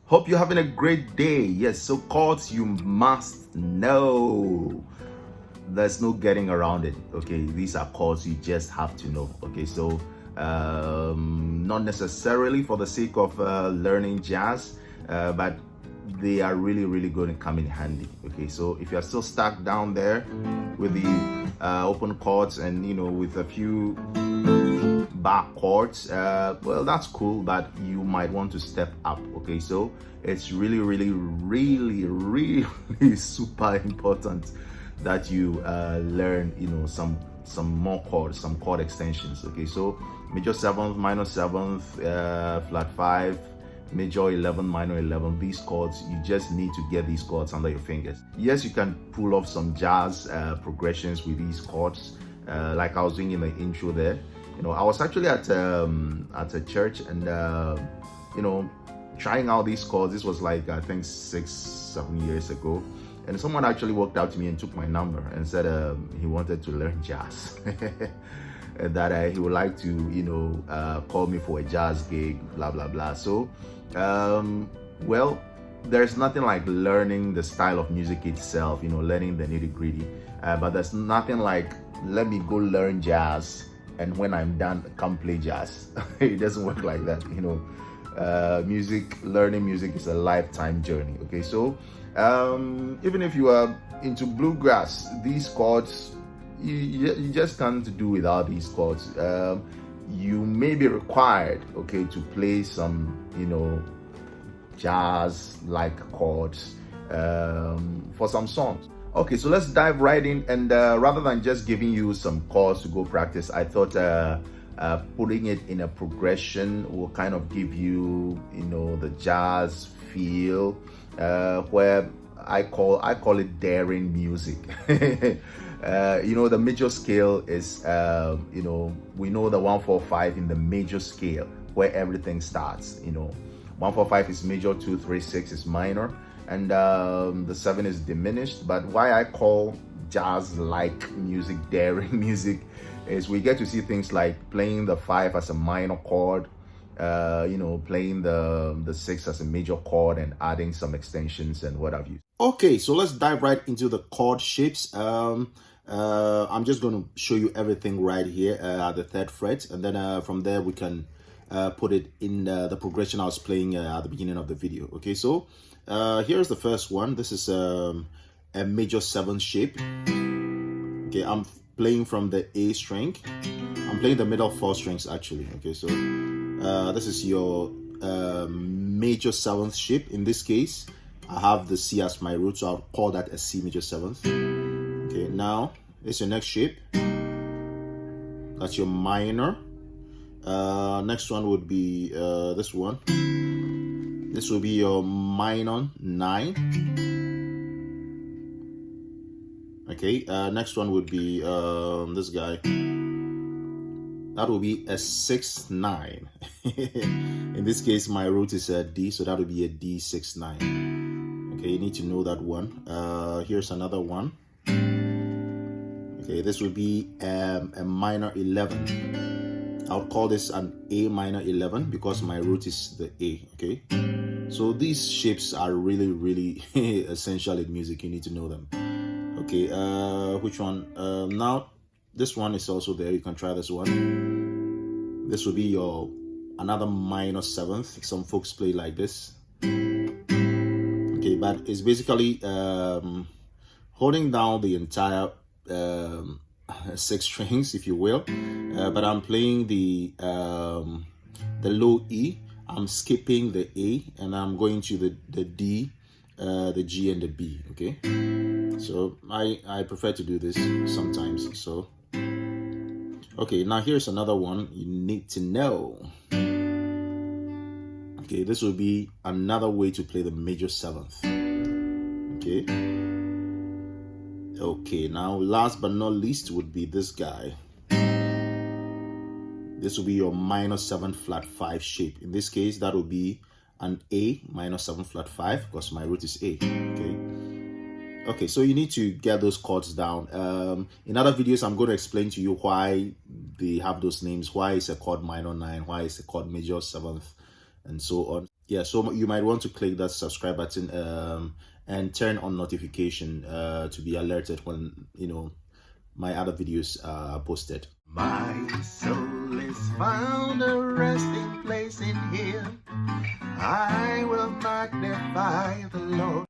Hope you're having a great day. Yes, so chords you must know. There's no getting around it. Okay, these are chords you just have to know. Okay, so not necessarily for the sake of learning jazz, but they are really going to come in handy. Okay, so if you're still stuck down there with the open chords and with a few bar chords, well, that's cool, but you might want to step up. Okay, so it's really super important that you learn some more chords, some chord extensions. Okay, so major 7th, minor 7th, flat 5, major 11, minor 11, these chords, you just need to get these chords under your fingers. Yes, you can pull off some jazz progressions with these chords, like I was doing in the intro there. I was actually at a church and trying out these chords. This was like I think 6-7 years ago, and someone actually walked out to me and took my number and said he wanted to learn jazz. And that he would like to call me for a jazz gig, blah blah blah. So well, there's nothing like learning the style of music itself, learning the nitty-gritty, but there's nothing like let me go learn jazz and when I'm done come play jazz. It doesn't work like that. Learning music is a lifetime journey. Okay, so even if you are into bluegrass, these chords you just can't do without these chords. You may be required, okay, to play some jazz like chords for some songs. Okay, so let's dive right in, and rather than just giving you some chords to go practice, I thought putting it in a progression will kind of give you the jazz feel, where I call it daring music. The major scale is we know the 1-4-5 in the major scale where everything starts. 1-4-5 is major, 2-3-6 is minor, and the 7 is diminished. But why I call jazz like music daring music is we get to see things like playing the 5 as a minor chord, playing the 6 as a major chord and adding some extensions and what have you. Okay, so let's dive right into the chord shapes. I'm just going to show you everything right here at the 3rd fret, and then from there we can put it in the progression I was playing at the beginning of the video. Okay, so here's the first one. This is a major 7th shape. Okay, I'm playing from the A string. I'm playing the middle 4 strings actually. Okay, so this is your major 7th shape. In this case, I have the C as my root, so I'll call that a C major 7th. Okay, now it's your next shape. That's your minor. Next one would be this one. This will be your minor 9. Okay, next one would be this guy. That will be a 6-9. In this case, my root is a D, so that will be a D6-9. Okay, you need to know that one. Here's another one. Okay, this will be a minor 11. I'll call this an A minor 11 because my root is the A. Okay, so these shapes are really essential in music. You need to know them. Okay, which one? Now this one is also there. You can try this one. This will be your another minor 7th. Some folks play like this. Okay, but it's basically holding down the entire 6 strings, if you will. But I'm playing the low E. I'm skipping the A and I'm going to the D, the G, and the B. Okay, so I prefer to do this sometimes. So okay, now here's another one you need to know. Okay, this will be another way to play the major 7th. Okay, now last but not least would be this guy. This will be your minor 7 flat 5 shape. In this case, that will be an A minor 7 flat 5 because my root is A. Okay, so you need to get those chords down. In other videos, I'm going to explain to you why they have those names, why it's a chord minor 9, why it's a chord major 7th, and so on. Yeah, so you might want to click that subscribe button and turn on notification to be alerted when my other videos are posted. My soul is found a resting place in Him. I will magnify the Lord.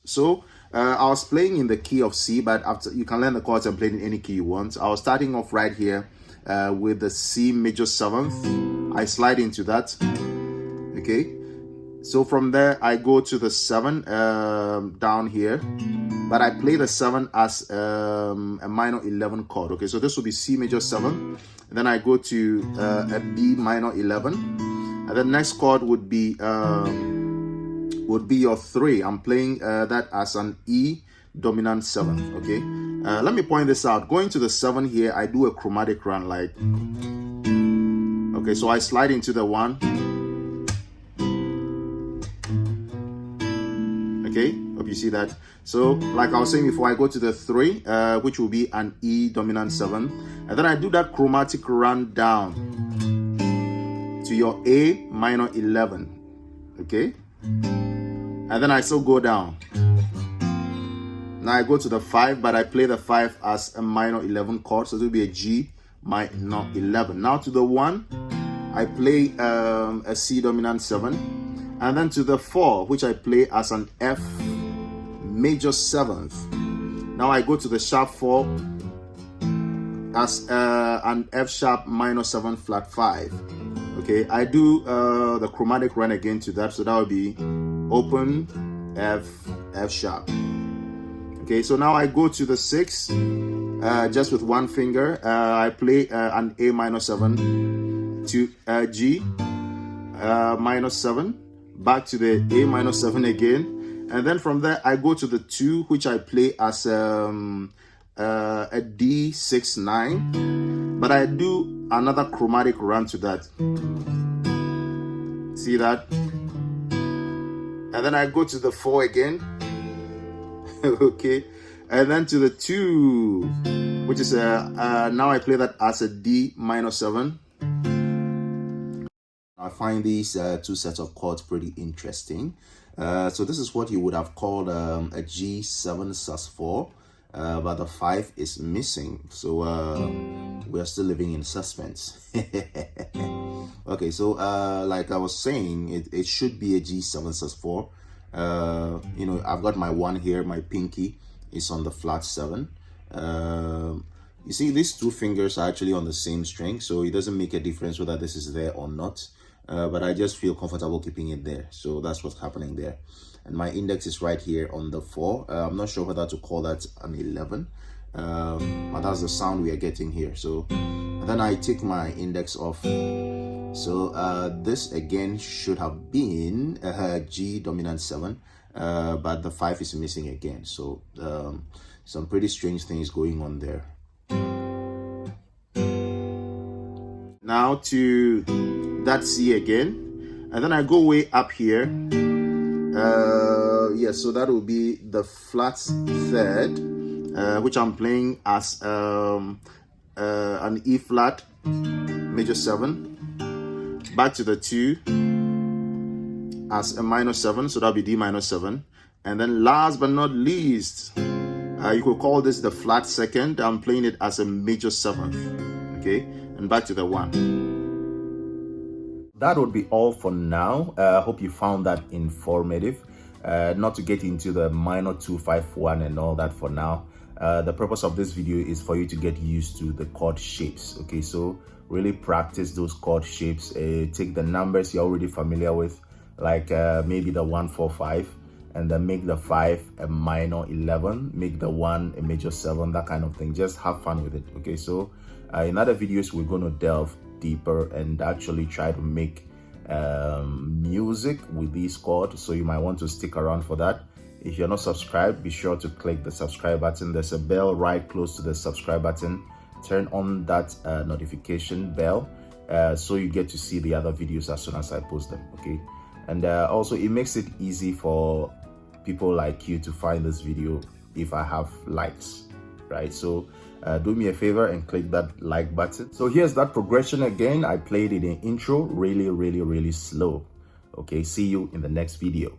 So I was playing in the key of C, but after you can learn the chords and play in any key you want. I was starting off right here with the C major 7th. I slide into that. Okay, so from there I go to the 7 down here, but I play the 7 as a minor 11 chord. Okay, so this will be C major 7, and then I go to a B minor 11, and the next chord would be your 3. I'm playing that as an E dominant 7th. Okay, let me point this out. Going to the 7 here, I do a chromatic run like, okay, so I slide into the 1. Okay, hope you see that. So like I was saying before, I go to the 3, which will be an E dominant 7, and then I do that chromatic run down to your A minor 11. Okay, and then I still go down. Now I go to the 5, but I play the 5 as a minor 11 chord, so it will be a G minor 11. Now to the 1, I play a C dominant 7. And then to the 4, which I play as an F major 7th. Now I go to the sharp 4 as an F sharp minor 7 flat 5. Okay, I do the chromatic run again to that, so that would be open F sharp. Okay, so now I go to the 6, just with one finger. I play an A minor 7 to G minor 7. Back to the A minor 7 again, and then from there I go to the 2, which I play as a D6 9, but I do another chromatic run to that. See that? And then I go to the 4 again. Okay, and then to the 2, which is now I play that as a D minor 7. I find these 2 sets of chords pretty interesting. So this is what you would have called a G7 sus4, but the 5 is missing. So we are still living in suspense. Okay, so like I was saying, it should be a G7 sus4. I've got my 1 here, my pinky is on the flat 7. You see, these 2 fingers are actually on the same string, so it doesn't make a difference whether this is there or not. But I just feel comfortable keeping it there, so that's what's happening there. And my index is right here on the 4. I'm not sure whether to call that an 11, but that's the sound we are getting here. So and then I take my index off. So this again should have been a G dominant 7, but the 5 is missing again. So some pretty strange things going on there. Now to that C again, and then I go way up here. So that will be the flat 3rd, which I'm playing as an E flat major 7. Back to the 2 as a minor 7, so that'll be D minor 7. And then last but not least, you could call this the flat 2nd. I'm playing it as a major 7th. Okay, and back to the 1. That would be all for now. I hope you found that informative. Not to get into the minor 251 and all that for now. The purpose of this video is for you to get used to the chord shapes. Okay, so really practice those chord shapes. Take the numbers you're already familiar with, like maybe the 1 4 5, and then make the 5 a minor 11, make the 1 a major 7, that kind of thing. Just have fun with it. Okay, so in other videos we're going to delve deeper and actually try to make music with these chords, so you might want to stick around for that. If you're not subscribed, be sure to click the subscribe button. There's a bell right close to the subscribe button. Turn on that notification bell so you get to see the other videos as soon as I post them. Okay, and also it makes it easy for people like you to find this video if I have likes, right? So do me a favor and click that like button. So here's that progression again. I played it in intro really slow. Okay, see you in the next video.